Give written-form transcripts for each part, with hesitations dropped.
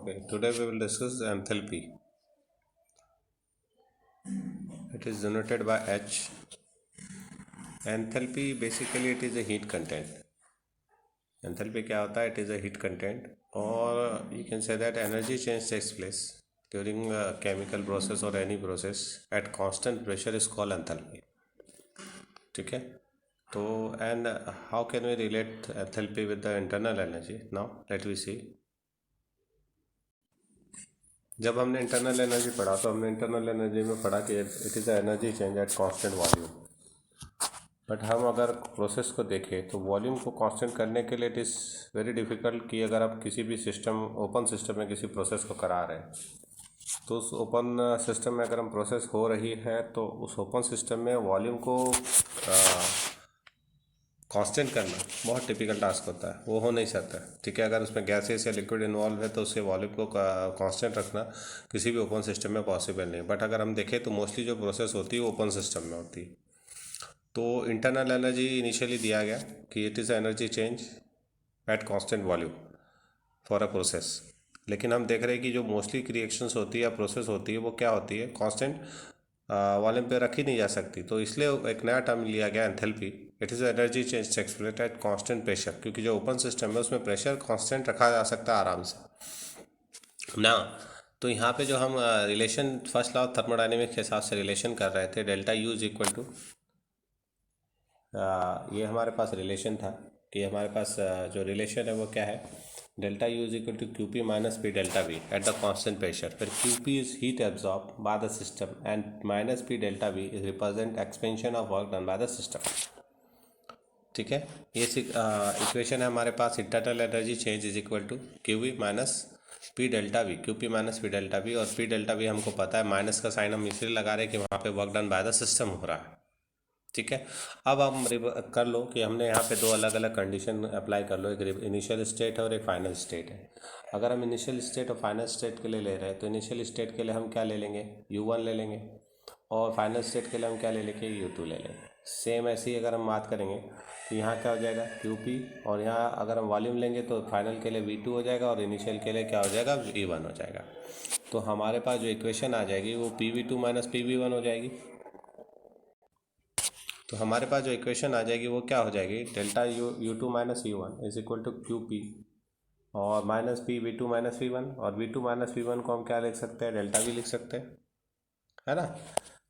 Okay, today we will discuss enthalpy. It is denoted by H. Enthalpy basically it is a heat content. Enthalpy क्या होता है? It is a heat content, or you can say that energy change takes place during a chemical process or any process at constant pressure is called enthalpy. ठीक है, तो and how can we relate enthalpy with the internal energy? Now let me see. जब हमने internal energy पढ़ा तो हमने internal energy में पढ़ा कि it is energy change at constant volume. But हम अगर प्रोसेस को देखें तो वॉल्यूम को कांस्टेंट करने के लिए इट इज़ वेरी डिफ़िकल्ट कि अगर आप किसी भी सिस्टम ओपन सिस्टम में किसी प्रोसेस को करा रहे हैं तो उस ओपन सिस्टम में अगर हम प्रोसेस हो रही है तो उस ओपन सिस्टम में वॉल्यूम को कांस्टेंट करना बहुत टिपिकल टास्क होता है, वो हो नहीं सकता। ठीक है, अगर उसमें गैसेस या लिक्विड इन्वॉल्व है तो उससे वॉल्यूम को कांस्टेंट रखना किसी भी ओपन सिस्टम में पॉसिबल नहीं। बट अगर हम देखें तो मोस्टली जो प्रोसेस होती है वो ओपन सिस्टम में होती है। तो इंटरनल एनर्जी इनिशियली दिया गया कि it is energy change at constant volume for a process. लेकिन हम देख रहे हैं कि जो मोस्टली रिएक्शंस होती है या प्रोसेस होती है वो क्या होती है, कांस्टेंट वॉल्यूम पे रखी नहीं जा सकती। तो इसलिए एक नया टर्म लिया गया enthalpy. It is energy change expressed eight constant pressure, क्योंकि जो ओपन सिस्टम है उसमें प्रेशर कांस्टेंट रखा जा सकता है आराम से ना। तो यहाँ पे जो हम रिलेशन फर्स्ट लॉ थर्मोडायनेमिक्स के हिसाब से रिलेशन कर रहे थे, delta U is equal to, ये हमारे पास रिलेशन था कि हमारे पास जो रिलेशन है वो क्या है, delta U is equal to Q P minus P delta V at the constant pressure. फिर Q P is heat absorb by the system and minus P delta V is represent expansion of work done by the system. ठीक है, ये equation है हमारे पास। Internal energy change is equal to Q V minus P delta V, Q P minus P delta V. और P delta we हमको पता है, माइनस का साइन हम इसलिए लगा रहे हैं कि वहाँ पे work done by the system हो रहा है। ठीक है, अब हम कर लो कि हमने यहाँ पे दो अलग अलग कंडीशन अप्लाई कर लो, एक इनिशियल स्टेट है और एक फाइनल स्टेट है। अगर हम इनिशियल स्टेट और फाइनल स्टेट के लिए ले रहे हैं तो इनिशियल स्टेट के लिए हम क्या ले लेंगे, u1 ले लेंगे, और फाइनल स्टेट के लिए हम क्या ले लेंगे, u2 ले लेंगे। सेम ऐसे ही अगर हम बात करेंगे तो यहाँ क्या हो जाएगा qp, और यहाँ अगर हम वॉल्यूम लेंगे तो फाइनल के लिए v2 हो जाएगा और इनिशियल के लिए क्या हो जाएगा, v1 हो जाएगा। तो हमारे पास जो इक्वेशन आ जाएगी वो pv2 माइनस pv1 हो जाएगी। तो हमारे पास जो इक्वेशन आ जाएगी वो क्या हो जाएगी, delta U two minus U one is equal to Q P और minus P V two minus V one, और V two minus V one को हम क्या लिख सकते हैं, डेल्टा वी लिख सकते हैं, है ना।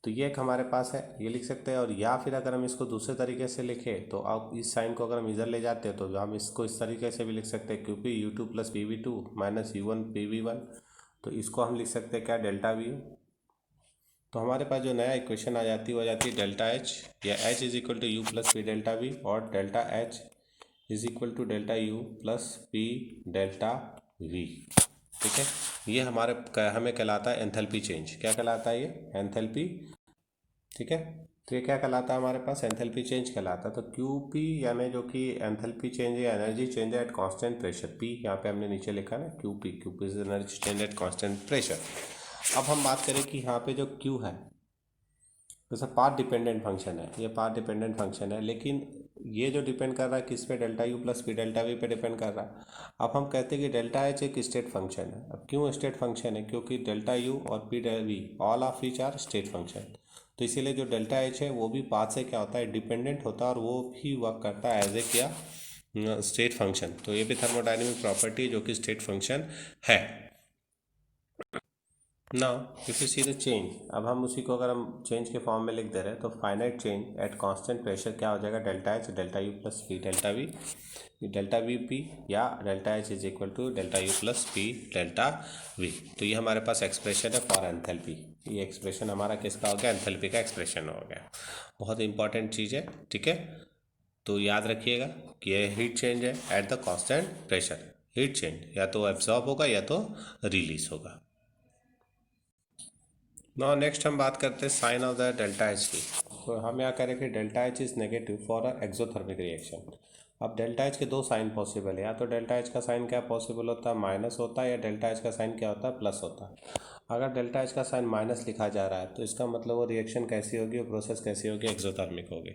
तो ये एक हमारे पास है, ये लिख सकते हैं। और या फिर अगर हम इसको दूसरे तरीके से लिखें तो अब इस साइन को अगर हम इधर ले जाते हैं तो हम इसको इस तरीके से भी लिख सकते हैं, Q P U two plus P V two minus U one P V one. तो इसको हम लिख सकते हैं क्या, डेल्टा वी। तो हमारे पास जो नया इक्वेशन आ जाती है वो आ जाती है डेल्टा एच, या H is equal to U plus P delta V, और delta H is equal to delta U plus P delta V. ठीक है, ये हमें कहलाता है एंथैल्पी चेंज। क्या कहलाता है ये, एंथैल्पी। ठीक है, तो ये क्या कहलाता है हमारे पास, एंथैल्पी चेंज कहलाता है। तो क्यू पी यानी जो कि एंथैल्पी चेंज है, एनर्जी चेंज है एट कांस्टेंट प्रेशर। पी यहाँ पे हमने नीचे लिखा है Q P is energy change at constant pressure. अब हम बात करें कि यहाँ पे जो Q है जैसा पाथ डिपेंडेंट फंक्शन है, ये पाथ डिपेंडेंट फंक्शन है, लेकिन ये जो डिपेंड कर रहा है किस पे, delta U plus P delta V पे डिपेंड कर रहा है। अब हम कहते हैं कि डेल्टा एच एक स्टेट फंक्शन है। अब क्यों स्टेट फंक्शन है, क्योंकि डेल्टा यू और P V all of which are state function. तो इसीलिए जो डेल्टा एच है वो भी पाथ से क्या होता है, डिपेंडेंट होता है, और वो भी वर्क करता है एज ए क्या, स्टेट फंक्शन। तो ये भी थर्मोडायनेमिक प्रॉपर्टी जो कि स्टेट फंक्शन है। Now if you see the change, अब हम उसी को अगर हम चेंज के फॉर्म में लिख दे रहे हैं तो finite change at constant pressure क्या हो जाएगा, delta H delta U plus P delta V, delta V P, या delta H is equal to delta U plus P delta V. तो ये हमारे पास एक्सप्रेशन है फॉर एंथैल्पी। ये एक्सप्रेशन हमारा किसका हो गया, एंथैल्पी का एक्सप्रेशन हो गया। बहुत इंपॉर्टेंट चीज़ है। ठीक है, तो याद रखिएगा कि ये हीट चेंज है eight the constant pressure. Heat change या तो एब्जॉर्ब होगा या तो रिलीज होगा। नाउ नेक्स्ट हम बात करते हैं sign of the delta H की। तो हम यहाँ कह रहे हैं कि delta H is negative for a exothermic reaction. अब डेल्टा एच के दो साइन पॉसिबल है, या तो डेल्टा एच का साइन क्या पॉसिबल होता है, माइनस होता है, या डेल्टा एच का साइन क्या होता है, प्लस होता है। अगर डेल्टा एच का साइन माइनस लिखा जा रहा है तो इसका मतलब वो रिएक्शन कैसी होगी, वो प्रोसेस कैसी होगी, एक्सोथर्मिक होगी।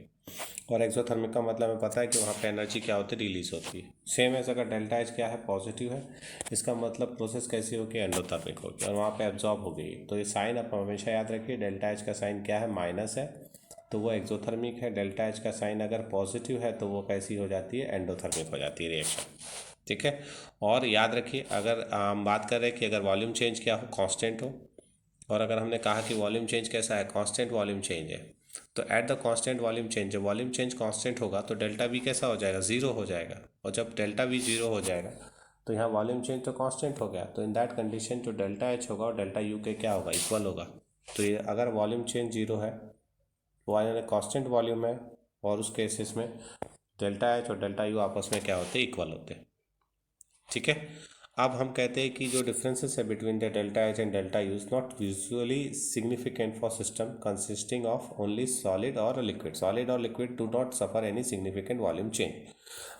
और एक्सोथर्मिक का मतलब हमें पता है कि वहाँ पे एनर्जी क्या होती है, रिलीज होती है। सेम एज अगर डेल्टा एच क्या है, पॉजिटिव है, इसका मतलब प्रोसेस कैसी होगी, एंडोथर्मिक होगी, और वहाँ पे एब्जॉर्ब हो गई। तो ये साइन आप हमेशा याद रखिए, डेल्टा एच का साइन क्या है, माइनस है, तो वो एक्सोथर्मिक है। डेल्टा एच का साइन अगर पॉजिटिव है तो वो कैसी हो जाती है, एंडोथर्मिक हो जाती है रिएक्शन। ठीक है। और याद रखिए, अगर हम बात कर रहे हैं कि अगर वॉल्यूम चेंज क्या हो, कांस्टेंट हो, और अगर हमने कहा कि वॉल्यूम चेंज कैसा है, कांस्टेंट वॉल्यूम चेंज है, तो eight the constant volume change, जब वॉल्यूम चेंज कांस्टेंट होगा तो डेल्टा वी कैसा हो जाएगा, ज़ीरो हो जाएगा। और जब डेल्टा वी ज़ीरो हो जाएगा तो यहाँ वॉल्यूम चेंज तो कांस्टेंट हो गया, तो इन दैट कंडीशन जो डेल्टा एच होगा और डेल्टा यू के क्या होगा, इक्वल होगा। तो ये अगर वॉल्यूम चेंज जीरो है, कांस्टेंट वॉल्यूम है, और उस केसेस में डेल्टा एच और डेल्टा यू आपस में क्या होते हैं, इक्वल होते हैं। ठीक है। अब हम कहते हैं कि जो डिफरेंसेस है between the delta H and delta U is not visually significant for system consisting of only solid और लिक्विड। सॉलिड और liquid do not suffer any significant volume change.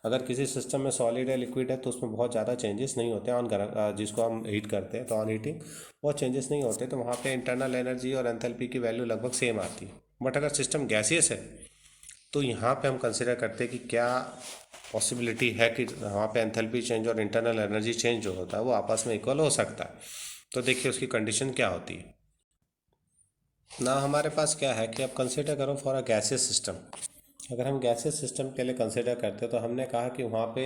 अगर किसी सिस्टम में सॉलिड है, लिक्विड है, तो उसमें बहुत ज़्यादा चेंजेस नहीं होते ऑन गर्म, जिसको हम हीट करते हैं तो ऑन हीटिंग बहुत चेंजेस नहीं होते, तो वहाँ पे इंटरनल एनर्जी और एंथैल्पी की वैल्यू लगभग सेम आती है। बट अगर सिस्टम गैसियस है तो यहाँ पे हम कंसिडर करते हैं कि क्या पॉसिबिलिटी है कि वहाँ पे एंथैल्पी चेंज और इंटरनल एनर्जी चेंज जो होता है वो आपस में इक्वल हो सकता है। तो देखिए उसकी कंडीशन क्या होती है ना। हमारे पास क्या है कि अब कंसिडर करो फॉर अ गैसियस सिस्टम। अगर हम गैसियस सिस्टम के लिए कंसिडर करते हैं तो हमने कहा कि वहाँ पे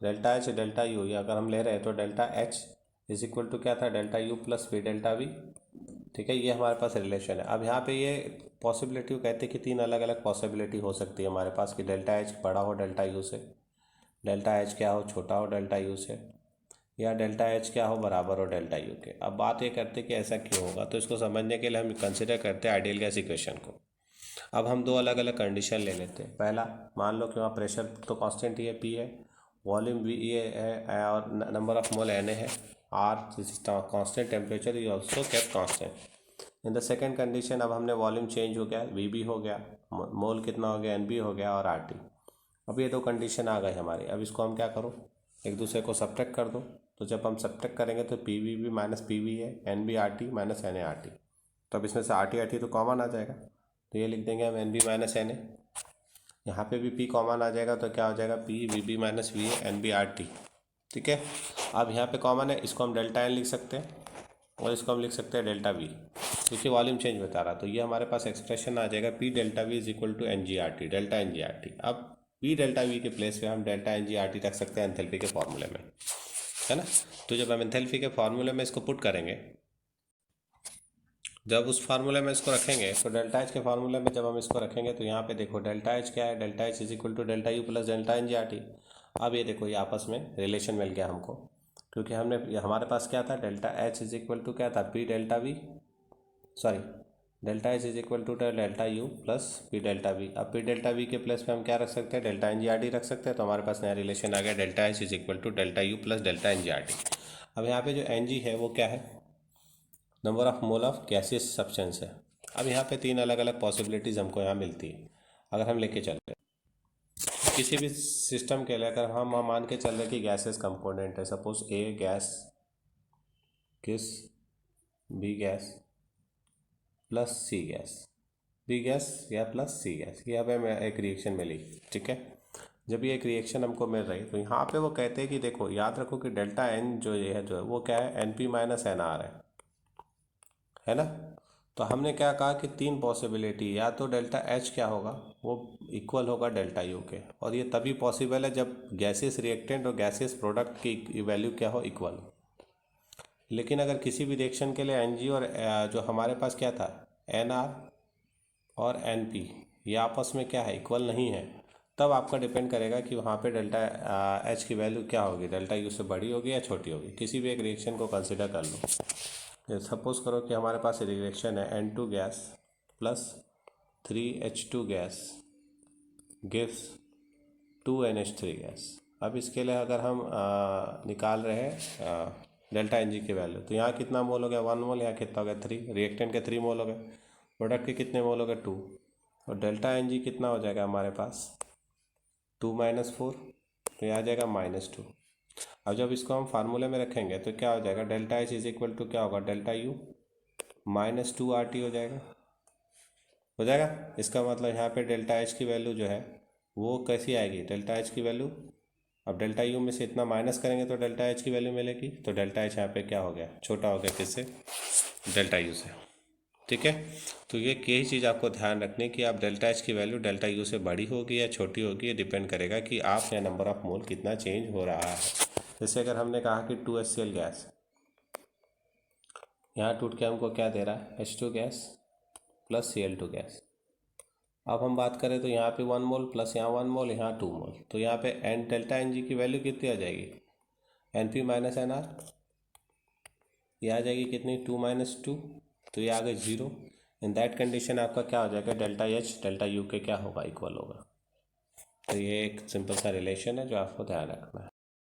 डेल्टा एच डेल्टा यू, या अगर हम ले रहे हैं तो delta H is equal to क्या था, delta U plus V delta V. ठीक है, ये हमारे पास रिलेशन है। अब यहाँ पे ये पॉसिबिलिटी कहते हैं कि तीन अलग अलग पॉसिबिलिटी हो सकती है हमारे पास, कि डेल्टा एच बड़ा हो डेल्टा यू से, डेल्टा एच क्या हो, छोटा हो डेल्टा यू से, या डेल्टा एच क्या हो, बराबर हो डेल्टा यू के। अब बात ये करते हैं कि ऐसा क्यों होगा, तो इसको समझने के लिए हम कंसिडर करते हैं आइडियल गैस इक्वेशन को। अब हम दो अलग अलग कंडीशन ले लेते हैं। पहला, मान लो कि वहाँ प्रेशर तो कांस्टेंट ही है, पी है, वॉल्यूम वी ये है, और नंबर ऑफ मोल एन है, R constant, temperature is also kept constant. In the second condition अब हमने वॉल्यूम चेंज हो गया, वी भी हो गया, मोल कितना हो गया, एन भी हो गया, और आर टी। अब ये दो कंडीशन आ गई हमारी। अब इसको हम क्या करो, एक दूसरे को सब्ट्रैक्ट कर दो। तो जब हम सब्ट्रैक्ट करेंगे तो पी वी भी माइनस पी वी है, N B R T minus N A R T. तो अब इसमें से आर टी तो कॉमन आ जाएगा, तो ये लिख देंगे हम N B minus N A. यहाँ पे भी पी कॉमन आ जाएगा तो क्या हो जाएगा, P V B minus V A N B R T. ठीक है। अब यहाँ पे कॉमन है, इसको हम डेल्टा एन लिख सकते हैं और इसको हम लिख सकते हैं डेल्टा वी, क्योंकि वॉल्यूम चेंज बता रहा। तो ये हमारे पास एक्सप्रेशन आ जाएगा, P delta V is equal to N G R T, delta N G R T. अब पी डेल्टा वी के प्लेस पे हम delta N G R T रख सकते हैं एंथैल्पी के फॉर्मूले में, है ना। तो जब हम एंथैल्पी के फॉर्मूले में इसको पुट करेंगे, जब उस फार्मूले में इसको रखेंगे तो डेल्टा एच के फार्मूले में जब हम इसको रखेंगे तो यहाँ पे देखो डेल्टा एच क्या है, delta H is equal to delta U plus delta N G R T. अब ये देखो ये आपस में रिलेशन मिल गया हमको, क्योंकि हमने हमारे पास क्या था, delta H is equal to क्या था, P delta V, sorry delta H is equal to delta U plus P delta V. अब पी डेल्टा वी के प्लस पे हम क्या रख सकते हैं, delta N G R T रख सकते हैं। तो हमारे पास नया रिलेशन आ गया, delta H is equal to delta U plus delta N G R T. अब यहाँ पे जो एन जी है वो क्या है, number of mole of gaseous substance है। अब यहाँ पे तीन अलग अलग पॉसिबिलिटीज़ हमको यहाँ मिलती है अगर हम लेके चल रहे हैं किसी भी सिस्टम के लिए। अगर हम मान के चल रहे हैं कि गैसेस कंपोनेंट है, सपोज ए गैस, किस बी गैस प्लस सी गैस, बी गैस या प्लस सी गैस, ये हमें एक रिएक्शन मिली। ठीक है। जब ये एक रिएक्शन हमको मिल रही तो यहाँ पे वो कहते हैं कि देखो याद रखो कि डेल्टा एन जो ये है, जो है वो क्या है, N P minus N R है ना। तो हमने क्या कहा कि तीन पॉसिबिलिटी, या तो डेल्टा एच क्या होगा, वो इक्वल होगा डेल्टा यू के, और ये तभी पॉसिबल है जब गैसियस रिएक्टेंट और गैसियस प्रोडक्ट की वैल्यू क्या हो, इक्वल। लेकिन अगर किसी भी रिएक्शन के लिए एन जी और जो हमारे पास क्या था, एन आर और एन पी, ये आपस में क्या है, इक्वल नहीं है, तब आपका डिपेंड करेगा कि वहाँ पे डेल्टा एच की वैल्यू क्या होगी, डेल्टा यू से बड़ी होगी या छोटी होगी। किसी भी एक रिएक्शन को कंसिडर कर लो। सपोज करो कि हमारे पास रिएक्शन है N2 gas plus 3H2 gas gives 2NH3 gas. अब इसके लिए अगर हम निकाल रहे हैं डेल्टा एन जी की वैल्यू, तो यहाँ कितना मोल हो गया, 1 मोल, यहाँ कितना हो गया 3, रिएक्टेंट के 3 मोल हो गए, प्रोडक्ट के कितने मोल हो गए 2, और डेल्टा एन जी कितना हो जाएगा हमारे पास 2 - 4, तो ये आ जाएगा -2। अब जब इसको हम फार्मूले में रखेंगे तो क्या हो जाएगा, delta H is equal to क्या होगा, डेल्टा यू -2 RT हो जाएगा। इसका मतलब यहाँ पे डेल्टा एच की वैल्यू जो है वो कैसी आएगी, डेल्टा एच की वैल्यू, अब डेल्टा यू में से इतना माइनस करेंगे तो डेल्टा एच की वैल्यू मिलेगी, तो डेल्टा एच यहाँ पे क्या हो गया, छोटा हो गया किससे, डेल्टा यू से। ठीक है, तो ये यही चीज़ आपको ध्यान रखनी कि आप डेल्टा एच की वैल्यू डेल्टा यू से बड़ी होगी या छोटी होगी, ये डिपेंड करेगा कि आप या नंबर ऑफ मोल कितना चेंज हो रहा है। जैसे अगर हमने कहा कि 2HCl गैस, यहाँ टूट के हमको क्या दे रहा है, H2 gas plus Cl2 gas. अब हम बात करें तो यहाँ पे 1 मोल प्लस यहाँ 1 मोल, यहाँ 2 मोल, तो यहाँ पे एन डेल्टा एन जी की वैल्यू कितनी आ जाएगी, NP माइनस NR, ये आ जाएगी कितनी, 2 - 2, तो ये आ गई 0। इन दैट कंडीशन आपका क्या हो जाएगा, डेल्टा एच डेल्टा यू के क्या होगा, इक्वल होगा। तो ये एक सिंपल सा रिलेशन है जो आपको ध्यान रखना है।